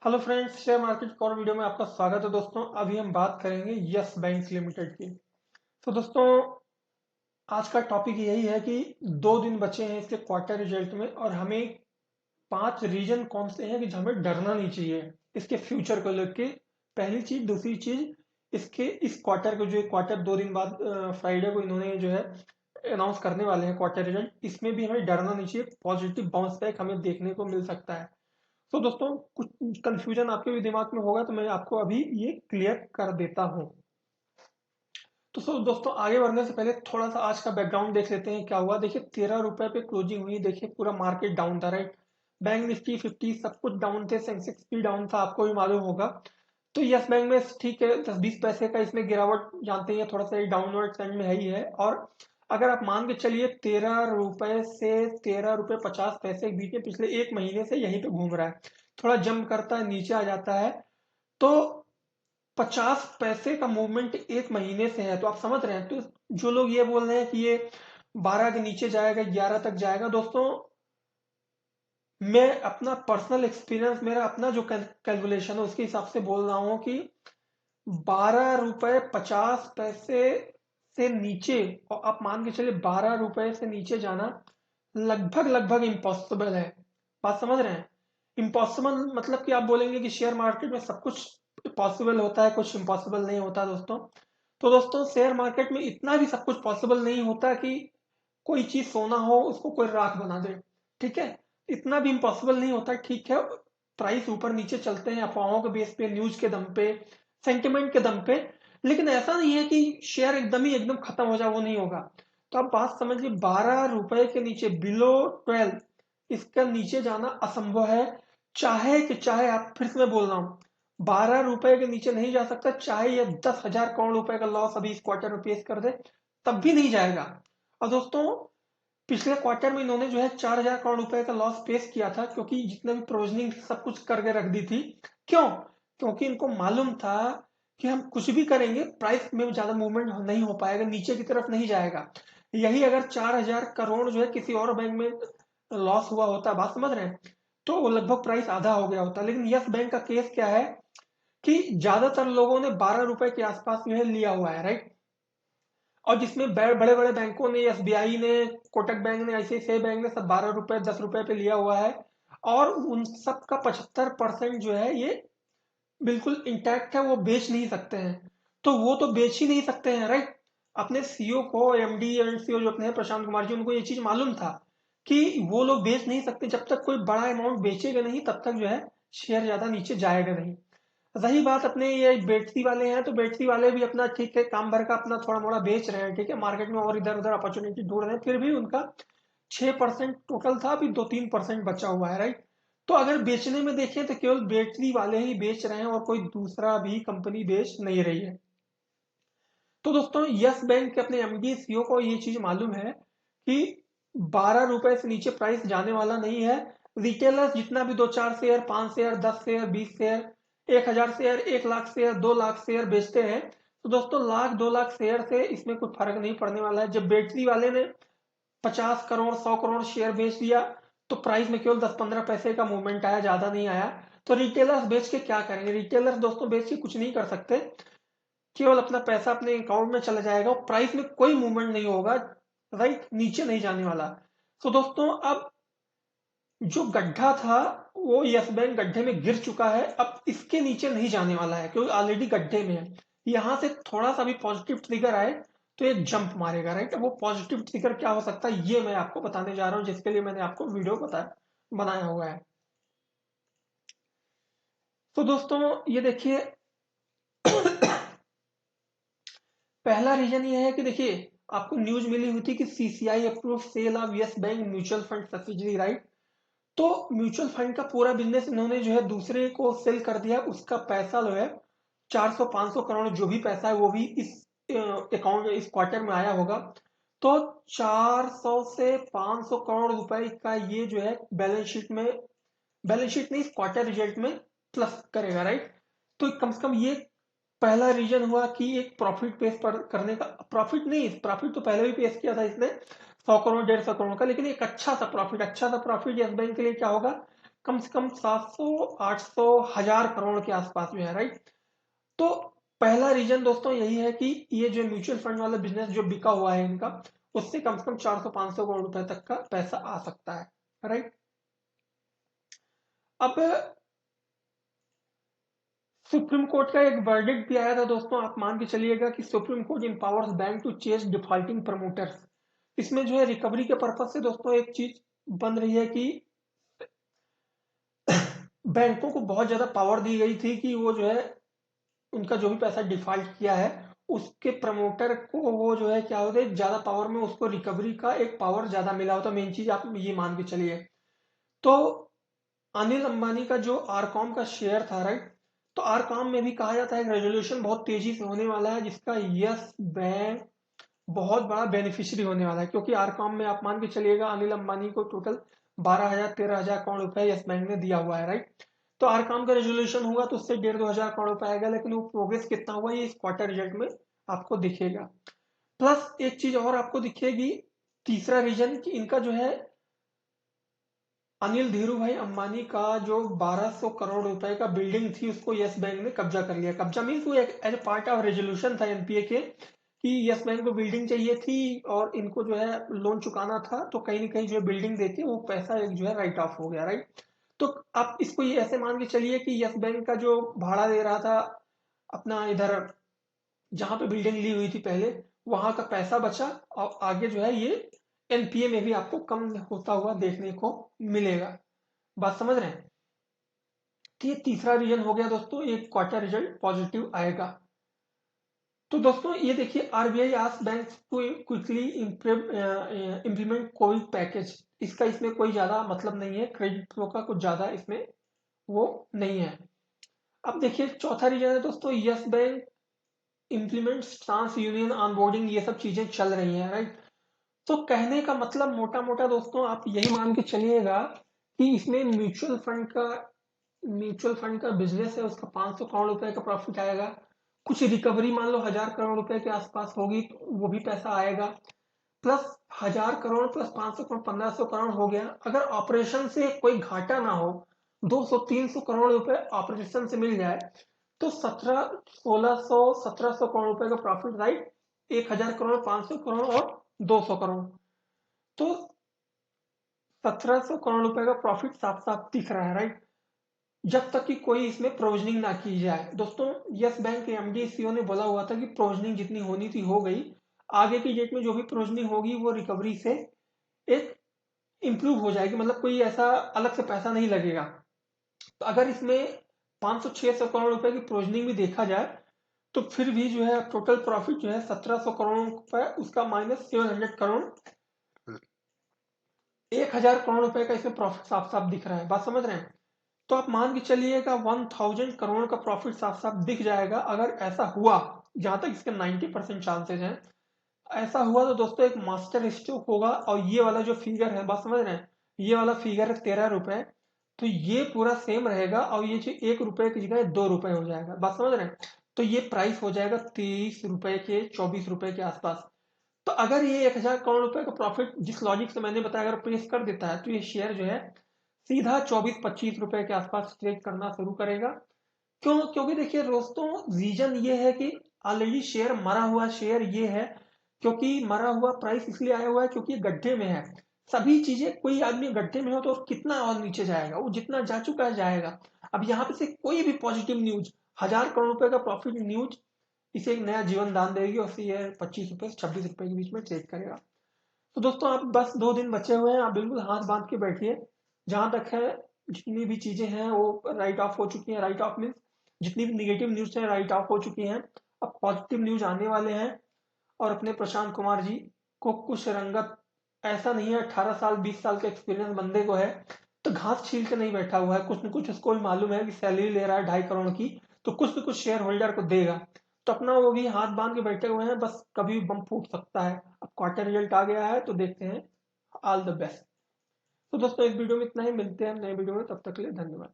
Hello friends, share market की और video में आपका स्वागत है। दोस्तों, अभी हम बात करेंगे यस बैंक लिमिटेड की। तो दोस्तों, आज का टॉपिक यही है कि 2 दिन बचे हैं इसके क्वार्टर रिजल्ट में और हमें 5 रीजन कौन से हैं कि हमें डरना नहीं चाहिए इसके फ्यूचर को लेके। पहली चीज, दूसरी चीज, इसके इस क्वार्टर को, जो क्वार्टर 2 दिन बाद फ्राइडे को इन्होंने जो है अनाउंस करने वाले हैं क्वार्टर रिजल्ट, इसमें भी हमें डरना नहीं चाहिए। पॉजिटिव बाउंस बैक हमें देखने को मिल सकता है। तो दोस्तों, कुछ कंफ्यूजन आपके भी दिमाग में होगा तो मैं आपको अभी ये क्लियर कर देता हूँ। तो दोस्तों, आगे बढ़ने से पहले थोड़ा सा आज का बैकग्राउंड देख लेते हैं क्या हुआ। देखिए, 13 रुपए पे क्लोजिंग हुई। देखिए, पूरा मार्केट डाउन था, राइट। बैंक निफ्टी 50 सब कुछ डाउन थे, सेंसेक्स भी डाउन था, आपको भी मालूम होगा। तो यस बैंक में ठीक है, 10-20 पैसे का इसमें गिरावट जानते हैं, थोड़ा सा डाउनवर्ड ट्रेंड में है ही है। और अगर आप मान के चलिए, 13 रुपए से 13 रुपए 50 पैसे के बीच में पिछले 1 महीने से यहीं पे घूम रहा है। थोड़ा जंप करता है, नीचे आ जाता है। तो 50 पैसे का मूवमेंट 1 महीने से है, तो आप समझ रहे हैं। तो जो लोग ये बोल रहे हैं कि ये 12 के नीचे जाएगा, 11 तक जाएगा, दोस्तों, मैं अपना पर्सनल एक्सपीरियंस, मेरा अपना जो कैलकुलेशन है उसके हिसाब से बोल रहा हूँ कि 12 रुपए 50 पैसे से नीचे, और आप मान के चलिए 12 रुपए से नीचे जाना लगभग लगभग इम्पॉसिबल है। बात समझ रहे हैं। इम्पॉसिबल मतलब कि आप बोलेंगे कि शेयर मार्केट में सब कुछ पॉसिबल होता है, कुछ इम्पॉसिबल नहीं होता दोस्तों। तो दोस्तों, शेयर मार्केट में इतना भी सब कुछ पॉसिबल नहीं होता कि कोई चीज सोना हो उसको कोई राख बना दे। ठीक है, इतना भी इम्पॉसिबल नहीं होता। ठीक है, प्राइस ऊपर नीचे चलते हैं अफवाहों के बेस पे, न्यूज के दम पे, सेंटिमेंट के दम पे। लेकिन ऐसा नहीं है कि शेयर एकदम खत्म हो जाए, वो नहीं होगा। तो आप बात समझिए, 12 रुपए के नीचे, बिलो 12, इसका नीचे जाना असंभव है। चाहे आप, फिर से मैं बोल रहा हूँ, 12 रुपए के नीचे नहीं जा सकता, चाहे ये 10,000 करोड़ रुपए का लॉस अभी इस क्वार्टर में पेश कर दे, तब भी नहीं जाएगा। और दोस्तों, पिछले क्वार्टर में इन्होंने जो है 4,000 करोड़ रुपए का लॉस फेस किया था, क्योंकि जितने भी प्रोविजनिंग सब कुछ करके रख दी थी। क्यों? क्योंकि इनको मालूम था कि हम कुछ भी करेंगे, प्राइस में ज्यादा मूवमेंट नहीं हो पाएगा, नीचे की तरफ नहीं जाएगा। यही अगर 4,000 करोड़ जो है किसी और बैंक में लॉस हुआ होता, बात समझ रहे हैं, तो वो लगभग प्राइस आधा हो गया होता। लेकिन यस बैंक का केस क्या है कि ज्यादातर लोगों ने 12 रुपए के आसपास जो है लिया हुआ है, राइट। और जिसमें बड़े बड़े बैंकों ने, एसबीआई ने, कोटक बैंक ने, आईसीआईसीआई बैंक ने सब 12 रुपए 10 रुपए पे लिया हुआ है। और उन सब का 75% जो है ये बिल्कुल इंटैक्ट है, वो बेच नहीं सकते हैं। तो वो तो बेच ही नहीं सकते हैं, राइट। अपने सीईओ को, एमडी एंड सीईओ जो अपने हैं प्रशांत कुमार जी, उनको ये चीज मालूम था कि वो लोग बेच नहीं सकते। जब तक कोई बड़ा अमाउंट बेचेगा नहीं, तब तक जो है शेयर ज्यादा नीचे जाएगा नहीं। रही बात अपने ये बेटसी वाले हैं, तो बेटसी वाले भी अपना ठीक है, काम भर का अपना थोड़ा मोड़ा बेच रहे हैं, ठीक है, मार्केट में और इधर उधर अपॉर्चुनिटी ढूंढ रहे हैं। फिर भी उनका 6% टोटल था, अभी 2-3% बचा हुआ है, राइट। तो अगर बेचने में देखें तो केवल बेटसी वाले ही बेच रहे हैं और कोई दूसरा भी कंपनी बेच नहीं रही है। तो दोस्तों, यस बैंक के अपने एमडी सीईओ को ये चीज मालूम है कि 12 रुपए से नीचे प्राइस जाने वाला नहीं है। रिटेलर्स जितना भी 2-4 share, 5 share, 10 share, 20 share, 1,000 share, 1 lakh share, 2 lakh share बेचते हैं। तो दोस्तों, 1,00,000 2 लाख शेयर से इसमें कोई फर्क नहीं पड़ने वाला है। जब बैटरी वाले ने 50 करोड़ 100 करोड़ शेयर बेच दिया, तो प्राइस में केवल 10-15 पैसे का मूवमेंट आया, ज्यादा नहीं आया। तो रिटेलर्स बेच के क्या करेंगे? रिटेलर्स दोस्तों बेच के कुछ नहीं कर सकते, केवल अपना पैसा अपने अकाउंट में चला जाएगा और प्राइस में कोई मूवमेंट नहीं होगा, राइट, नीचे नहीं जाने वाला। तो दोस्तों, अब जो गड्ढा था, वो यस बैंक गड्ढे में गिर चुका है, अब इसके नीचे नहीं जाने वाला है, क्योंकि ऑलरेडी गड्ढे में है। यहां से थोड़ा सा भी पॉजिटिव ट्रिगर आए तो ये जंप मारेगा, राइट। अब वो पॉजिटिव ट्रिगर क्या हो सकता है, ये मैं आपको बताने जा रहा हूं, जिसके लिए मैंने आपको वीडियो बनाया हुआ है। तो दोस्तों, ये देखिए, पहला रीजन ये है कि देखिए, आपको न्यूज मिली हुई थी कि CCI approve sale of Yes Bank mutual fund subsidiary, right. तो म्यूचुअल फंड का पूरा बिजनेस इन्होंने जो है दूसरे को सेल कर दिया। उसका पैसा जो है 400-500 करोड़ जो भी पैसा है, वो भी इस अकाउंट इस क्वार्टर में आया होगा। तो 400 से 500 करोड़ रुपए का ये जो है बैलेंस शीट में, बैलेंस शीट नहीं, इस क्वार्टर रिजल्ट में प्लस करेगा, राइट। तो कम से कम ये पहला रीजन हुआ कि एक प्रॉफिट पेश पर करने का, प्रॉफिट नहीं, प्रॉफिट तो पहले भी पेश किया था इसने, 100 करोड़ 150 करोड़ का, लेकिन एक अच्छा सा प्रॉफिट यस बैंक के लिए क्या होगा कम से कम 700, 800, 1000 करोड़ के आसपास में है, राइट। तो पहला रीजन दोस्तों यही है कि ये जो म्यूचुअल फंड वाला बिजनेस जो बिका हुआ है इनका, उससे कम से कम 400-500 करोड़ रुपए तक का पैसा आ सकता है, राइट। अब सुप्रीम कोर्ट का एक वर्डिक्ट भी आया था दोस्तों, आप मान के चलिएगा कि supreme court empowers bank to chase defaulting promoters. इसमें जो है रिकवरी के पर्पज से दोस्तों एक चीज बन रही है कि बैंकों को बहुत ज्यादा पावर दी गई थी कि वो जो है उनका जो भी पैसा डिफॉल्ट किया है उसके प्रमोटर को वो जो है क्या होता है ज्यादा पावर में उसको रिकवरी का एक पावर ज्यादा मिला होता। मेन चीज आप ये मान के चलिए। तो अनिल अंबानी का जो आरकॉम का शेयर था, राइट, तो आरकॉम में भी कहा जाता है रेजोल्यूशन बहुत तेजी से होने वाला है जिसका यस बैंक बहुत बड़ा बेनिफिशियरी होने वाला है, क्योंकि आरकॉम में आप मान के चलिएगा अनिल अंबानी को टोटल 12,000-13,000 करोड़ रुपए यस बैंक ने दिया हुआ है, राइट। तो आरकॉम का रेजोल्यूशन होगा तो उससे 1,500-2,000 करोड़ रुपए आएगा, लेकिन वो प्रोग्रेस कितना हुआ ये इस क्वार्टर रिजल्ट में आपको दिखेगा। प्लस एक चीज और आपको दिखेगी, तीसरा रीजन कि इनका जो है अनिल धीरू भाई अंबानी का जो 1200 करोड़ रुपए का बिल्डिंग थी उसको यस बैंक ने कब्जा कर लिया। कब्जा मीन्स वो एक एज पार्ट ऑफ रेजोल्यूशन था एनपीए के कि यस बैंक को बिल्डिंग चाहिए थी और इनको जो है लोन चुकाना था, तो कहीं ना कहीं जो है बिल्डिंग देके वो पैसा एक जो है राइट ऑफ हो गया, राइट। तो आप इसको ये ऐसे मान के चलिए कि यस बैंक का जो भाड़ा दे रहा था अपना इधर जहां पे बिल्डिंग ली हुई थी पहले, वहां का पैसा बचा और आगे जो है ये एनपीए में भी आपको कम होता हुआ देखने को मिलेगा। बात समझ रहे हैं। तो ये तीसरा रीजन हो गया दोस्तों, एक क्वार्टर रिजल्ट पॉजिटिव आएगा। तो दोस्तों ये देखिए RBI asked banks to quickly implement Covid package. इसका इसमें कोई ज्यादा मतलब नहीं है, क्रेडिट फ्लो का कुछ ज्यादा इसमें वो नहीं है। अब देखिए चौथा रीजन है दोस्तों, Yes Bank implement TransUnion onboarding, ये सब चीजें चल रही हैं, राइट। तो कहने का मतलब मोटा मोटा दोस्तों आप यही मान के चलिएगा कि इसमें म्यूचुअल फंड का बिजनेस है, उसका 500 करोड़ रुपए का प्रॉफिट आएगा। कुछ रिकवरी मान लो 1000 करोड़ रुपए के आसपास होगी तो वो भी पैसा आएगा। प्लस 1000 करोड़ प्लस 500 करोड़ 1500 करोड़ हो गया। अगर ऑपरेशन से कोई घाटा ना हो, 200-300 करोड़ रुपए ऑपरेशन से मिल जाए तो 1600-1700 करोड़ रुपए का प्रॉफिट, राइट। 1000 करोड़, 500 करोड़ और 200 करोड़, तो 1700 करोड़ रुपए का प्रॉफिट साफ साफ दिख रहा है, राइट। जब तक कि कोई इसमें प्रोविजनिंग ना की जाए। दोस्तों यस बैंक के एमडी सीईओ ने बोला हुआ था कि प्रोविजनिंग जितनी होनी थी हो गई, आगे की डेट में जो भी प्रोविजनिंग होगी वो रिकवरी से एक इंप्रूव हो जाएगी, मतलब कोई ऐसा अलग से पैसा नहीं लगेगा। तो अगर इसमें 500-600 करोड़ रुपए की प्रोविजनिंग भी देखा जाए तो फिर भी जो है टोटल प्रॉफिट जो है 1700 करोड़ रुपए, उसका माइनस 700 करोड़, 1000 करोड़ रुपए का इसमें प्रॉफिट साफ साफ दिख रहा है। बात समझ रहे हैं। तो आप मान के चलिएगा 1000 करोड़ का प्रॉफिट साफ साफ दिख जाएगा अगर ऐसा हुआ, जहां तक इसके 90% चांसेस हैं। ऐसा हुआ तो दोस्तों एक मास्टर स्ट्रोक होगा और ये वाला जो फिगर है, बात समझ रहे हैं, ये वाला फिगर है 13 रुपए, तो ये पूरा सेम रहेगा और ये जो 1 रुपए की जगह 2 रुपए हो जाएगा। बात समझ रहे हैं। तो ये प्राइस हो जाएगा 23 रुपए के, 24 रुपए के आसपास। तो अगर ये 1000 करोड़ रुपए का प्रॉफिट जिस लॉजिक से मैंने बताया अगर प्रेस कर देता है तो ये शेयर जो है सीधा 24-25 रुपए के आसपास ट्रेड करना शुरू करेगा। क्यों? क्योंकि देखिए दोस्तों रीजन ये है कि ऑलरेडी शेयर मरा हुआ शेयर ये है, क्योंकि मरा हुआ प्राइस इसलिए आया हुआ है क्योंकि गड्ढे में है। सभी चीजें, कोई आदमी गड्ढे में हो तो कितना और नीचे जाएगा, वो जितना जा चुका है जाएगा। अब यहाँ पे से कोई भी पॉजिटिव न्यूज, 1000 करोड़ रुपए का प्रॉफिट न्यूज इसे एक नया जीवन दान देगी और फिर ये 25 रुपए से 26 रुपए के बीच में ट्रेड करेगा। तो दोस्तों आप बस 2 दिन बचे हुए हैं, आप बिल्कुल हाथ बांध के बैठिए। जहां तक है जितनी भी चीजें हैं वो राइट ऑफ हो चुकी हैं। राइट ऑफ मीन्स जितनी भी निगेटिव न्यूज है राइट ऑफ हो चुकी हैं। अब पॉजिटिव न्यूज आने वाले हैं। और अपने प्रशांत कुमार जी को कुछ रंगत, ऐसा नहीं है 18 साल 20 साल का एक्सपीरियंस बंदे को है तो घास छील के नहीं बैठा हुआ है, कुछ न कुछ उसको भी मालूम है कि सैलरी ले रहा है 2.5 करोड़ की, तो कुछ न कुछ शेयर होल्डर को देगा। तो अपना वो भी हाथ बांध के बैठे हुए हैं, बस कभी भी बम फूट सकता है। अब क्वार्टर रिजल्ट आ गया है तो देखते हैं। All the best. तो दोस्तों इस वीडियो में इतना ही, मिलते हैं नए वीडियो में, तब तक के लिए धन्यवाद।